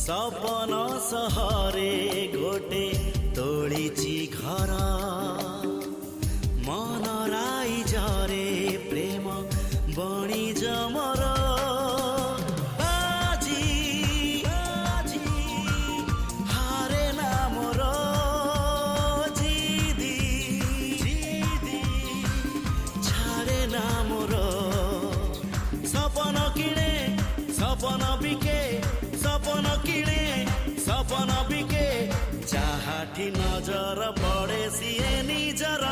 सपन सहरे घोटे तोडिची घर मन राई जरे प्रेम बणी जमर बाजी बाजी हारे ना मोर जिदी जिदी छाड़े ना मोर सपन किणे सपन बिके सपन किणे सपन बिके चाहाठी नजर पड़े सिए निजर